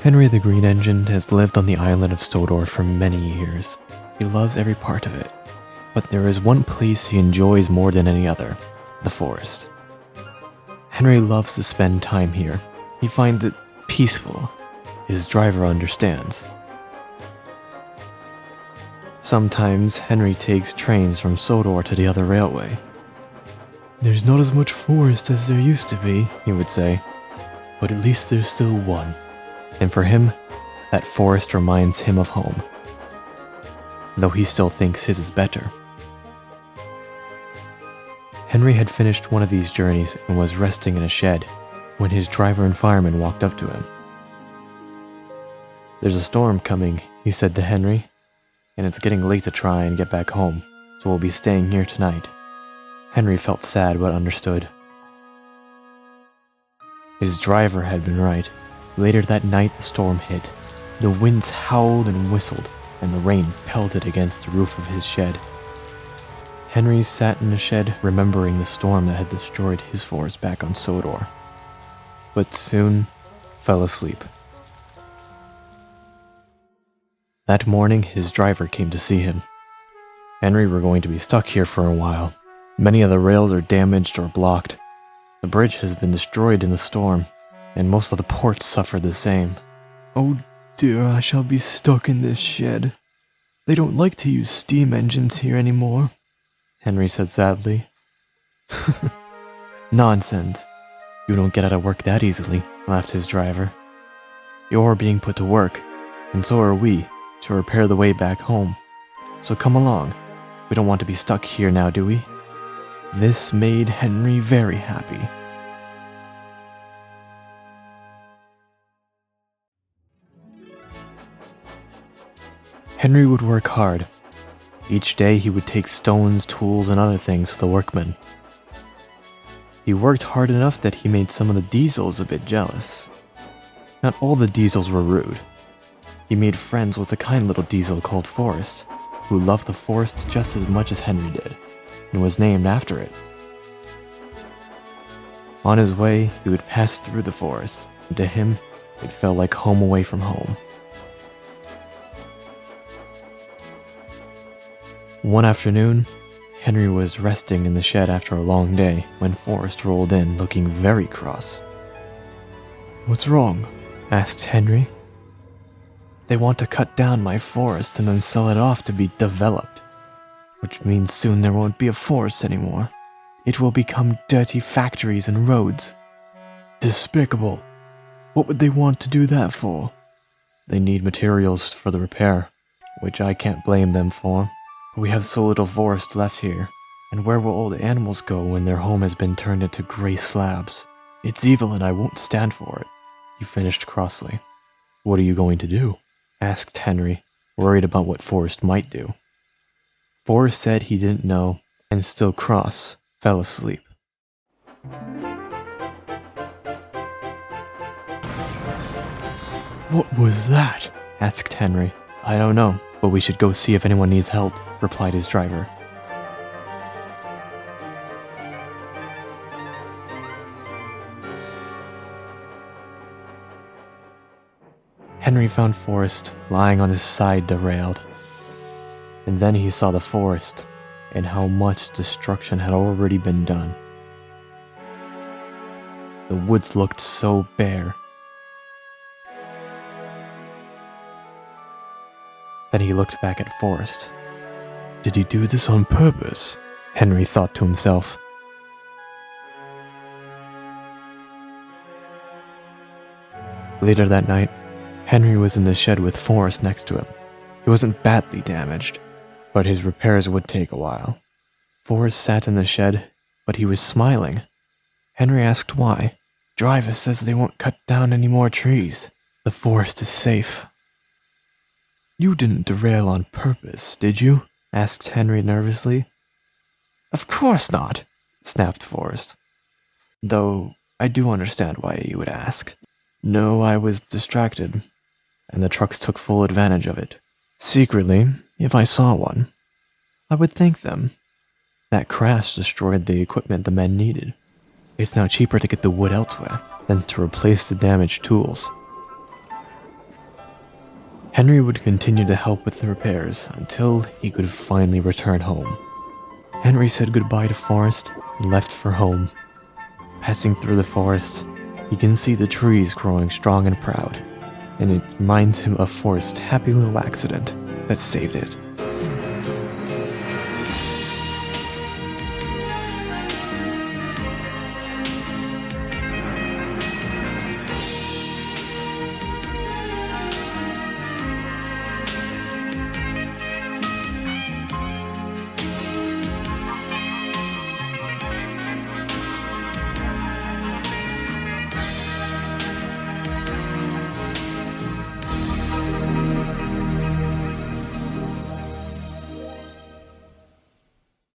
Henry the Green Engine has lived on the island of Sodor for many years. He loves every part of it. But there is one place he enjoys more than any other, the forest. Henry loves to spend time here. He finds it peaceful. His driver understands. Sometimes Henry takes trains from Sodor to the other railway. "There's not as much forest as there used to be," he would say, "but at least there's still one." And for him, that forest reminds him of home, though he still thinks his is better. Henry had finished one of these journeys and was resting in a shed when his driver and fireman walked up to him. "There's a storm coming," he said to Henry, "and it's getting late to try and get back home, so we'll be staying here tonight." Henry felt sad but understood. His driver had been right. Later that night, the storm hit. The winds howled and whistled, and the rain pelted against the roof of his shed. Henry sat in the shed, remembering the storm that had destroyed his forest back on Sodor, but soon fell asleep. That morning, his driver came to see him. "Henry, we're going to be stuck here for a while. Many of the rails are damaged or blocked. The bridge has been destroyed in the storm, and most of the ports suffered the same." "Oh dear, I shall be stuck in this shed. They don't like to use steam engines here anymore," Henry said sadly. "Nonsense. You don't get out of work that easily," laughed his driver. "You're being put to work, and so are we, to repair the way back home. So come along. We don't want to be stuck here now, do we?" This made Henry very happy. Henry would work hard. Each day he would take stones, tools, and other things to the workmen. He worked hard enough that he made some of the diesels a bit jealous. Not all the diesels were rude. He made friends with a kind little diesel called Forrest, who loved the forest just as much as Henry did, and was named after it. On his way, he would pass through the forest, and to him, it felt like home away from home. One afternoon, Henry was resting in the shed after a long day when Forrest rolled in looking very cross. "What's wrong?" asked Henry. "They want to cut down my forest and then sell it off to be developed, which means soon there won't be a forest anymore. It will become dirty factories and roads." "Despicable. What would they want to do that for?" "They need materials for the repair, which I can't blame them for. We have so little forest left here, and where will all the animals go when their home has been turned into gray slabs? It's evil and I won't stand for it," he finished crossly. "What are you going to do?" asked Henry, worried about what Forrest might do. Forrest said he didn't know, and still cross, fell asleep. "What was that?" asked Henry. "I don't know, but we should go see if anyone needs help," replied his driver. Henry found Forrest lying on his side derailed. And then he saw the forest and how much destruction had already been done. The woods looked so bare. Then he looked back at Forrest. Did he do this on purpose? Henry thought to himself. Later that night, Henry was in the shed with Forrest next to him. He wasn't badly damaged, but his repairs would take a while. Forrest sat in the shed, but he was smiling. Henry asked why. "Driver says they won't cut down any more trees. The forest is safe." "You didn't derail on purpose, did you?" asked Henry nervously. "Of course not," snapped Forrest. "Though I do understand why you would ask. No, I was distracted, and the trucks took full advantage of it. Secretly, if I saw one, I would thank them. That crash destroyed the equipment the men needed. It's now cheaper to get the wood elsewhere than to replace the damaged tools." Henry would continue to help with the repairs until he could finally return home. Henry said goodbye to Forrest and left for home. Passing through the forest, he can see the trees growing strong and proud, and it reminds him of Forrest's happy little accident that saved it.